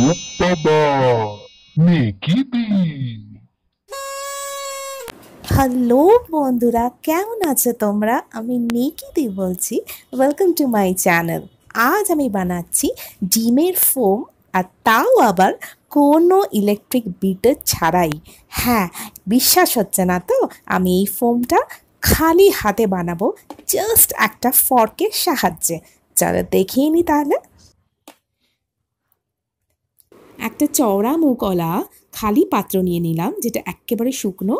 ও বাবা, মেকি হ্যালো বন্ধুরা, কেমন আছো তোমরা? আমি নিকিদি বলছি। Welcome to my channel. আজ আমি বানাচ্ছি ডিমের ফোম, আর তাও আবার কোনো ইলেকট্রিক বিটার ছাড়াই। হ্যাঁ, বিশ্বাস হচ্ছে না তো? আমি এই ফোমটা খালি হাতে বানাবো, জাস্ট একটা ফর্কের সাহায্যে। চলো দেখিয়ে নি তাহলে। একটা চওড়া মুখওয়ালা খালি পাত্র নিয়ে নিলাম, যেটা একেবারে শুকনো।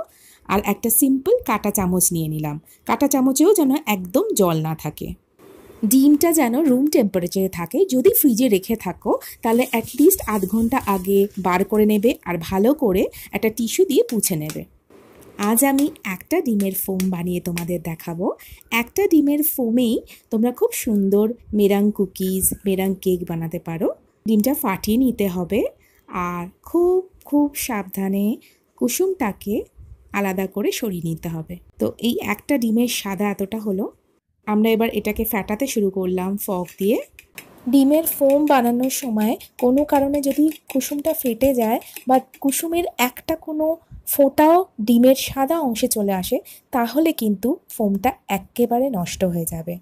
আর একটা সিম্পল কাঁটা চামচ নিয়ে নিলাম। কাঁটা চামচেও যেন একদম জল না থাকে। ডিমটা যেন রুম টেম্পারেচারে থাকে। যদি ফ্রিজে রেখে থাকো তাহলে অ্যাটলিস্ট আধ ঘন্টা আগে বার করে নেবে, আর ভালো করে একটা টিস্যু দিয়ে মুছে নেবে। আজ আমি একটা ডিমের ফোম বানিয়ে তোমাদের দেখাবো। একটা ডিমের ফোমেই তোমরা খুব সুন্দর মেরাং কুকিজ, মেরাং কেক বানাতে পারো। ডিমটা ফাটিয়ে নিতে হবে, আর খুব খুব সাবধানে কুসুমটাকে আলাদা করে সরিয়ে নিতে হবে। তো এই একটা ডিমের সাদা এতটা হলো। আমরা এবার এটাকে ফ্যাটাতে শুরু করলাম ফর্ক দিয়ে। ডিমের ফোম বানানোর সময় কোনো কারণে যদি কুসুমটা ফেটে যায় বা কুসুমের একটা কোনো ফোঁটাও ডিমের সাদা অংশে চলে আসে, তাহলে কিন্তু ফোমটা একেবারে নষ্ট হয়ে যাবে।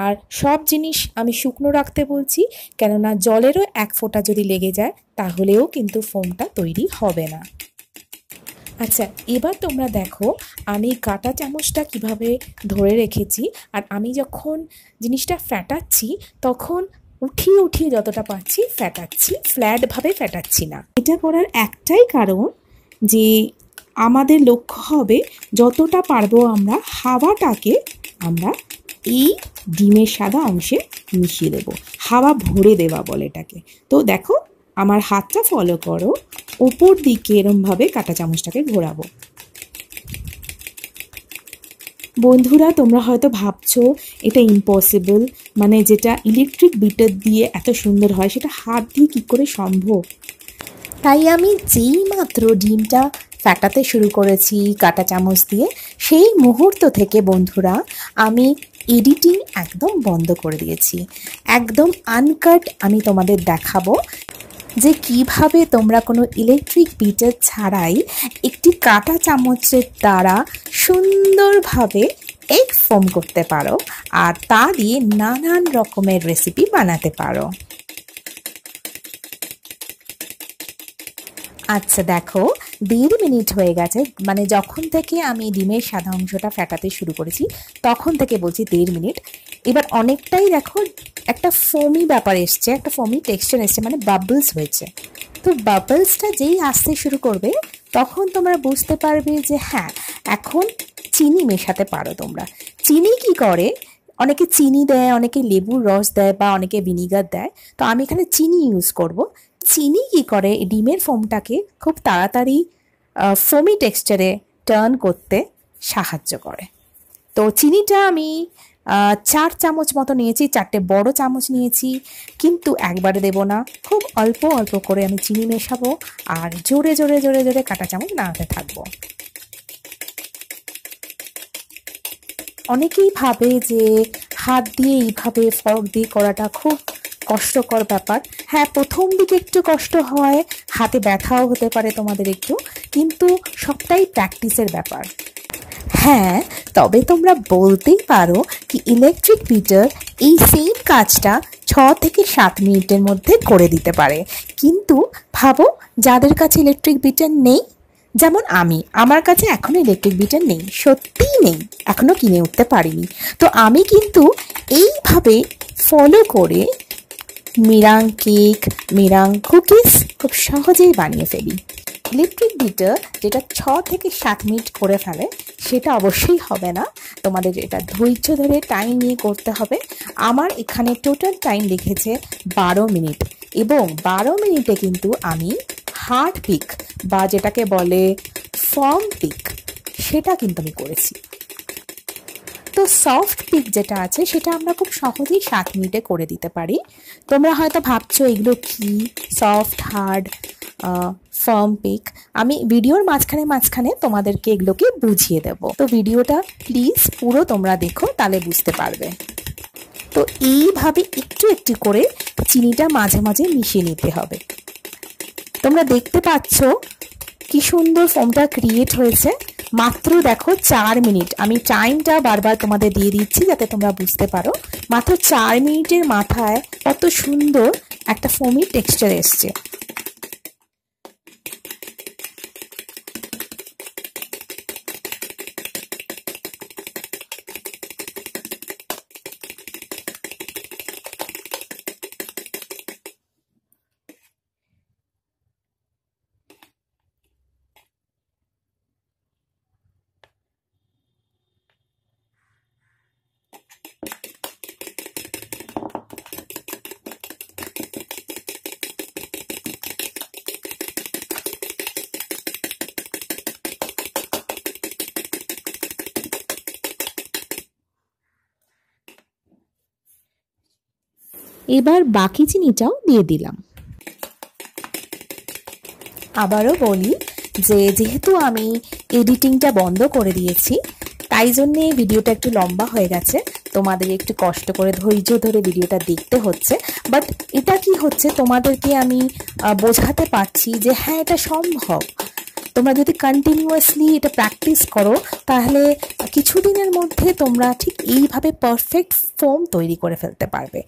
আর সব জিনিস আমি শুকনো রাখতে বলছি, কেননা জলেরও এক ফোঁটা যদি লেগে যায় তাহলেও কিন্তু ফোমটা তৈরি হবে না। আচ্ছা, এবার তোমরা দেখো আমি কাঁটা চামচটা কিভাবে ধরে রেখেছি। আর আমি যখন জিনিসটা ফ্যাটাচ্ছি তখন উঠিয়ে উঠিয়ে যতটা পারছি ফ্যাটাচ্ছি, ফ্ল্যাটভাবে ফ্যাটাচ্ছি না। এটা করার একটাই কারণ যে আমাদের লক্ষ্য হবে যতটা পারবো আমরা হাওয়াটাকে আমরা এই ডিমের সাদা অংশে মিশিয়ে দেবো। হাওয়া ভরে দেওয়া বলে এটাকে। তো দেখো আমার হাতটা ফলো করো, ওপর দিকে এরমভাবে কাঁটা চামচটাকে ঘোরাবো। বন্ধুরা, তোমরা হয়তো ভাবছো এটা ইম্পসিবল, মানে যেটা ইলেকট্রিক বিটার দিয়ে এত সুন্দর হয় সেটা হাত দিয়ে কী করে সম্ভব। তাই আমি যেই মাত্র ডিমটা ফ্যাটাতে শুরু করেছি কাঁটা চামচ দিয়ে, সেই মুহূর্ত থেকে বন্ধুরা আমি এডিটিং একদম বন্ধ করে দিয়েছি। একদম আনকাট আমি তোমাদের দেখাবো যে কিভাবে তোমরা কোনো ইলেকট্রিক বিটার ছাড়াই একটি কাঁটা চামচের দ্বারা সুন্দরভাবে এগ ফোম করতে পারো, আর তা দিয়ে নানান রকমের রেসিপি বানাতে পারো। আচ্ছা দেখো, 1.5 মিনিট হয়ে গেছে, মানে যখন থেকে আমি ডিমের সাদা অংশটা ফ্যাটাতে শুরু করেছি তখন থেকে বলছি 1.5 মিনিট। এবার অনেকটাই দেখো একটা ফোমি ব্যাপার এসছে, একটা ফোমি টেক্সচার এসছে, মানে বাবলস হয়েছে। তো বাবলসটা যেই আসতে শুরু করবে তখন তোমরা বুঝতে পারবে যে হ্যাঁ, এখন চিনি মেশাতে পারো তোমরা। চিনি কি করে, অনেকে চিনি দেয়, অনেকে লেবুর রস দেয়, বা অনেকে ভিনিগার দেয়। তো আমি এখানে চিনি ইউজ করব। চিনি কি করে, ডিমের ফোমটাকে খুব তাড়াতাড়ি ফোমি টেক্সচারে টার্ন করতে সাহায্য করে। তো চিনিটা আমি 4 চামচ মতো নিয়েছি, 4টে বড় চামচ নিয়েছি, কিন্তু একবারে দেব না, খুব অল্প অল্প করে আমি চিনি মেশাবো, আর জোরে জোরে জোরে জোরে কাঁটা চামচ নাড়াতে থাকবো। অনেকেই ভাবে যে হাত দিয়ে এইভাবে ফর্ক দিয়ে করাটা খুব কষ্টকর ব্যাপার। হ্যাঁ, প্রথম দিকে একটু কষ্ট হয়, হাতে ব্যথাও হতে পারে তোমাদের একটু, কিন্তু সবটাই প্র্যাকটিসের ব্যাপার। হ্যাঁ, তবে তোমরা বলতেই পারো কি ইলেকট্রিক বিটার এই সেম কাজটা 6 থেকে 7 মিনিটের মধ্যে করে দিতে পারে। কিন্তু ভাবো, যাদের কাছে ইলেকট্রিক বিটার নেই, যেমন আমার কাছে এখনো ইলেকট্রিক বিটার নেই, সত্যিই নেই, এখনো কিনে উঠতে পারিনি। তো আমি কিন্তু এইভাবে ফলো করে মিরাং কেক, মিরাং কুকিজ খুব সহজেই বানিয়ে ফেলি। ইলেকট্রিক বিটার যেটা 6 থেকে 7 মিনিট করে ফেলে সেটা অবশ্যই হবে না, তোমাদের এটা ধৈর্য ধরে টাইম নিয়ে করতে হবে। আমার এখানে টোটাল টাইম লিখেছে 12 মিনিট, এবং 12 মিনিটে কিন্তু আমি হার্ড পিক বা যেটাকে বলে ফার্ম পিক সেটা কিন্তু আমি করেছি। তো সফট পিক যেটা আছে সেটা আমরা খুব সহজেই 7 মিনিটে করে দিতে পারি। তোমরা হয়তো ভাবছো এগুলো কি সফট, হার্ড, ফার্ম পিক। আমি ভিডিওর মাঝখানে মাঝখানে তোমাদেরকে এগুলোকে বুঝিয়ে দেব, তো ভিডিওটা প্লিজ পুরো তোমরা দেখো, তাহলে বুঝতে পারবে। তো এইভাবে একটু একটু করে চিনিটা মাঝে মাঝে মিশিয়ে নিতে হবে। তোমরা দেখতে পাচ্ছ কি সুন্দর ফোমটা ক্রিয়েট হয়েছে। মাত্র দেখো 4 মিনিট, আমি টাইমটা বারবার তোমাদের দিয়ে দিচ্ছি যাতে তোমরা বুঝতে পারো। মাত্র 4 মিনিটের মাথায় কত সুন্দর একটা ফোমি টেক্সচার এসছে। এবার বাকি চিনিটাও দিয়ে দিলাম। আবারও বলি যে যেহেতু আমি এডিটিংটা বন্ধ করে দিয়েছি তাই জন্যে ভিডিওটা একটু লম্বা হয়ে গেছে, তোমাদের একটু কষ্ট করে ধৈর্য ধরে ভিডিওটা দেখতে হচ্ছে। বাট এটা কি হচ্ছে, তোমাদেরকে আমি বোঝাতে পারছি যে হ্যাঁ এটা সম্ভব। তোমরা যদি কন্টিনিউয়াসলি এটা প্র্যাকটিস করো তাহলে কিছুদিনের মধ্যে তোমরা ঠিক এইভাবে পারফেক্ট ফোম তৈরি করে ফেলতে পারবে।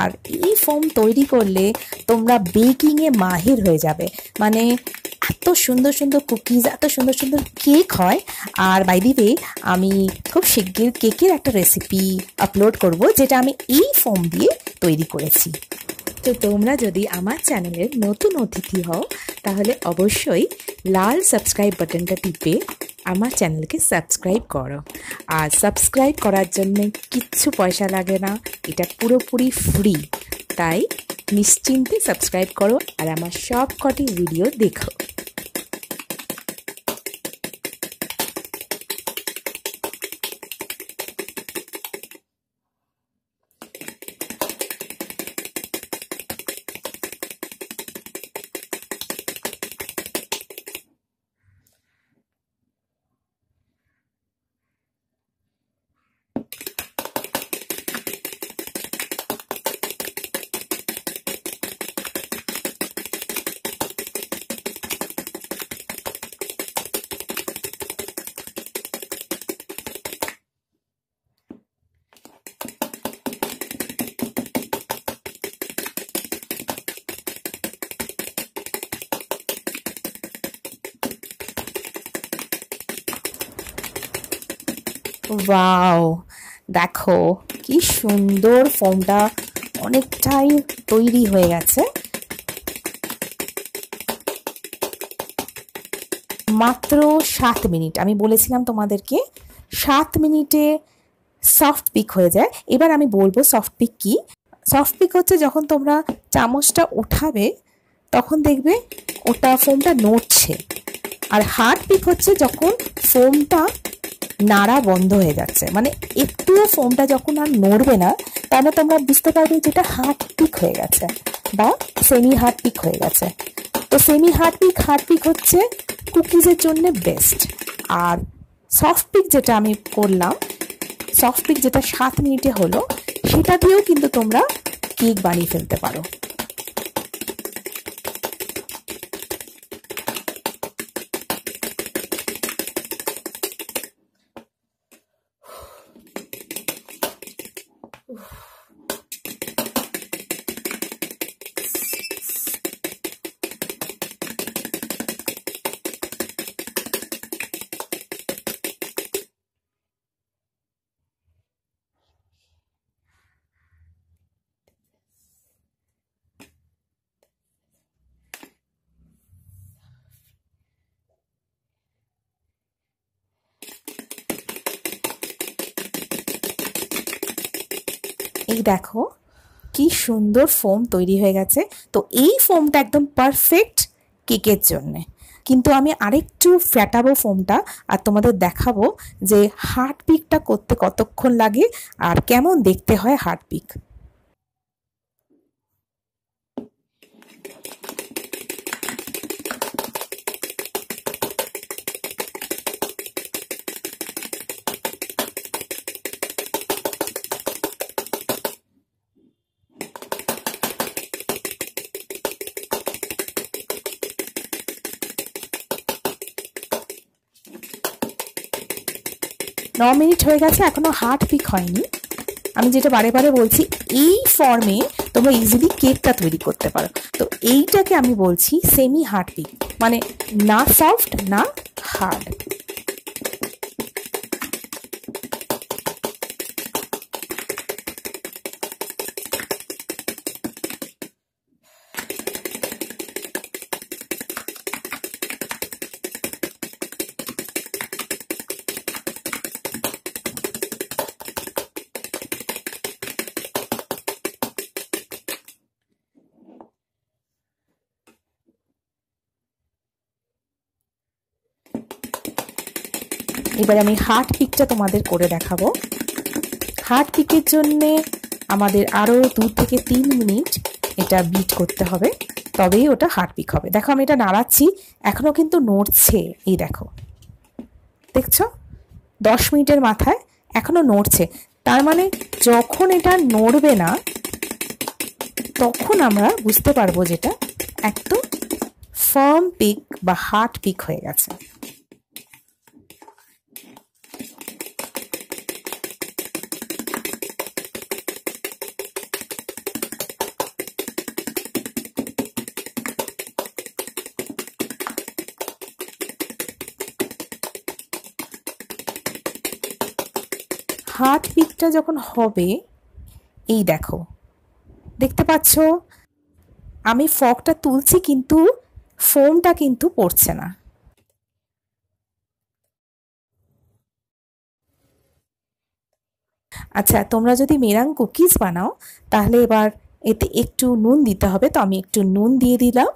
আর এই ফোম তৈরি করলে তোমরা বেকিংয়ে মাহির হয়ে যাবে। মানে এত সুন্দর সুন্দর কুকিজ, এত সুন্দর সুন্দর কেক হয়। আর বাই দি ওয়ে আমি খুব শিগগির কেকের একটা রেসিপি আপলোড করব যেটা আমি এই ফোম দিয়ে তৈরি করেছি। তো তোমরা যদি আমার চ্যানেলের নতুন অতিথি হও তাহলে অবশ্যই লাল সাবস্ক্রাইব বাটনটা টিপে আমার চ্যানেলকে সাবস্ক্রাইব করো। আর সাবস্ক্রাইব করার জন্য কিচ্ছু পয়সা লাগে না, এটা পুরোপুরি ফ্রি। তাই নিশ্চিন্তে সাবস্ক্রাইব করো আর আমার সব কটি ভিডিও দেখো। ওয়াও, দেখো কি সুন্দর ফোমটা অনেকটাই তৈরি হয়ে গেছে। মাত্র 7 মিনিট, আমি বলেছিলাম তোমাদেরকে 7 মিনিটে সফট পিক হয়ে যায়। এবার আমি বলবো সফট পিক কি। সফট পিক হচ্ছে যখন তোমরা চামচটা উঠাবে তখন দেখবে ওটা ফোমটা নড়ছে। আর হার্ড পিক হচ্ছে যখন ফোমটা নাড়া বন্ধ হয়ে যাচ্ছে, মানে একটুও ফোমটা যখন আর নড়বে না তাহলে তোমরা বুঝতে পারবে যেটা হার্ড পিক হয়ে গেছে বা সেমি হার্ড পিক হয়ে গেছে। তো সেমি হার্ড পিক হচ্ছে কুকিজের জন্য বেস্ট। আর সফট পিক যেটা আমি করলাম, সফট পিক যেটা 7 মিনিটে হলো, সেটা দিয়েও কিন্তু তোমরা কেক বানিয়ে ফেলতে পারো। এই দেখো কি সুন্দর ফোম তৈরি হয়ে গেছে। তো এই ফোমটা একদম পারফেক্ট কেকের জন্যে। কিন্তু আমি আরেকটু ফ্যাটাবো ফোমটা আর তোমাদের দেখাবো যে হার্ড পিকটা করতে কতক্ষণ লাগে আর কেমন দেখতে হয় হার্ড পিক। মিনিট হয়ে গেছে, এখনও হার্ড পিক হয়নি। আমি যেটা বারে বারে বলছি, এই ফর্মে তোমরা ইজিলি কেকটা তৈরি করতে পারো। তো এইটাকে আমি বলছি সেমি হার্ড পিক, মানে না সফট না হার্ড। এবার আমি হার্ড পিকটা তোমাদের করে দেখাবো। হার্ড পিকের জন্যে আমাদের আরও 2 থেকে 3 মিনিট এটা বিট করতে হবে, তবেই ওটা হার্ড পিক হবে। দেখো আমি এটা নাড়াচ্ছি, এখনও কিন্তু নড়ছে। এই দেখো, দেখছো 10 মিনিটের মাথায় এখনও নড়ছে। তার মানে যখন এটা নড়বে না তখন আমরা বুঝতে পারবো যেটা একদম ফার্ম পিক বা হার্ড পিক হয়ে গেছে। হার্ড পিকটা যখন হবে, এই দেখো, দেখতে পাচ্ছ আমি ফকটা তুলছি কিন্তু ফোমটা কিন্তু পড়ছে না। আচ্ছা, তোমরা যদি মেরাং কুকিজ বানাও তাহলে এবার এতে একটু নুন দিতে হবে, তো আমি একটু নুন দিয়ে দিলাম।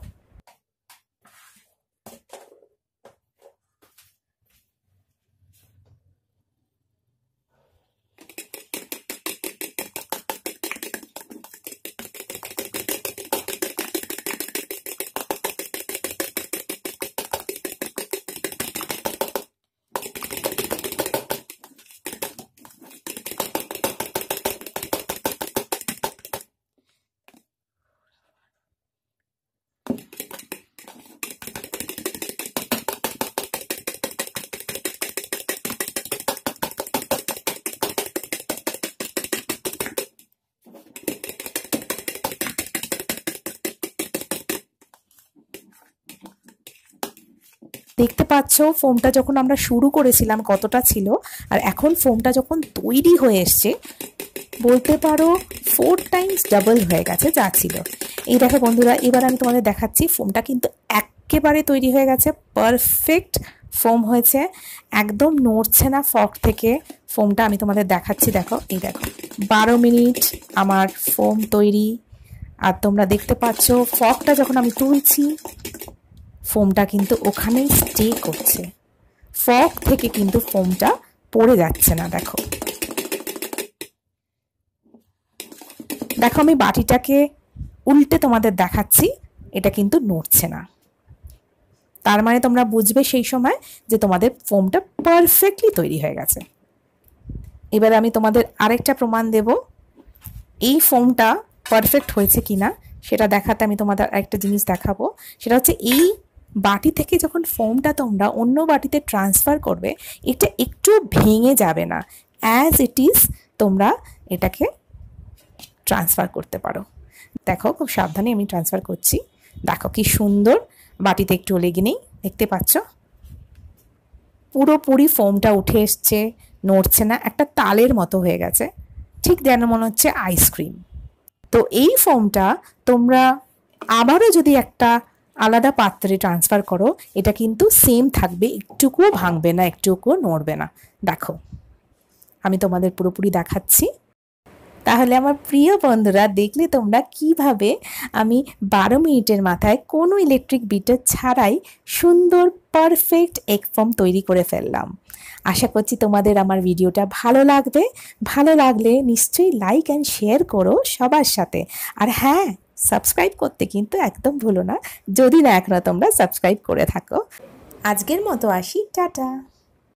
দেখতে পাচ্ছ ফোমটা যখন আমরা শুরু করেছিলাম কতটা ছিল, আর এখন ফোমটা যখন তৈরি হয়ে এসছে বলতে পারো 4 টাইমস ডাবল হয়ে গেছে যা ছিল। এই দেখো বন্ধুরা, এবার আমি তোমাদের দেখাচ্ছি ফোমটা কিন্তু একেবারে তৈরি হয়ে গেছে, পারফেক্ট ফোম হয়েছে, একদম নড়ছে না ফক থেকে ফোমটা। আমি তোমাদের দেখাচ্ছি, দেখো এই দেখো 12 মিনিট আমার ফোম তৈরি। আর তোমরা দেখতে পাচ্ছ ফকটা যখন আমি তুলছি ফোমটা কিন্তু ওখানেই স্টে করছে, ফক থেকে কিন্তু ফোমটা পড়ে যাচ্ছে না। দেখো দেখো আমি বাটিটাকে উল্টে তোমাদের দেখাচ্ছি, এটা কিন্তু নড়ছে না। তার মানে তোমরা বুঝবে সেই সময় যে তোমাদের ফোমটা পারফেক্টলি তৈরি হয়ে গেছে। এবার আমি তোমাদের আরেকটা প্রমাণ দেব এই ফোমটা পারফেক্ট হয়েছে কিনা সেটা দেখাতে। আমি তোমাদের আরেকটা জিনিস দেখাবো, সেটা হচ্ছে এই বাটি থেকে যখন ফোমটা তোমরা অন্য বাটিতে ট্রান্সফার করবে এটা একটু ভেঙে যাবে না, অ্যাজ ইট ইজ তোমরা এটাকে ট্রান্সফার করতে পারো। দেখো খুব সাবধানে আমি ট্রান্সফার করছি, দেখো কি সুন্দর, বাটিতে একটু লেগে নেই, দেখতে পাচ্ছ পুরোপুরি ফোমটা উঠে এসছে, নড়ছে না, একটা তালের মতো হয়ে গেছে, ঠিক যেন মনে হচ্ছে আইসক্রিম। তো এই ফোমটা তোমরা আবারও যদি একটা আলাদা পাত্রে ট্রান্সফার করো এটা কিন্তু সেম থাকবে, একটুকুও ভাঙবে না, একটুকুও নড়বে না। দেখো আমি তোমাদের পুরোপুরি দেখাচ্ছি। তাহলে আমার প্রিয় বন্ধুরা, দেখলে তোমরা কিভাবে আমি 12 মিনিটের মাথায় কোনো ইলেকট্রিক বিটার ছাড়াই সুন্দর পারফেক্ট এগ ফোম তৈরি করে ফেললাম। আশা করছি তোমাদের আমার ভিডিওটা ভালো লাগবে। ভালো লাগলে নিশ্চয়ই লাইক অ্যান্ড শেয়ার করো সবার সাথে। আর হ্যাঁ, সাবস্ক্রাইব করতে কিন্তু একদম ভুলো না, যদি না এখনো তোমরা সাবস্ক্রাইব করে থাকো। আজকের মতো আসি, টাটা।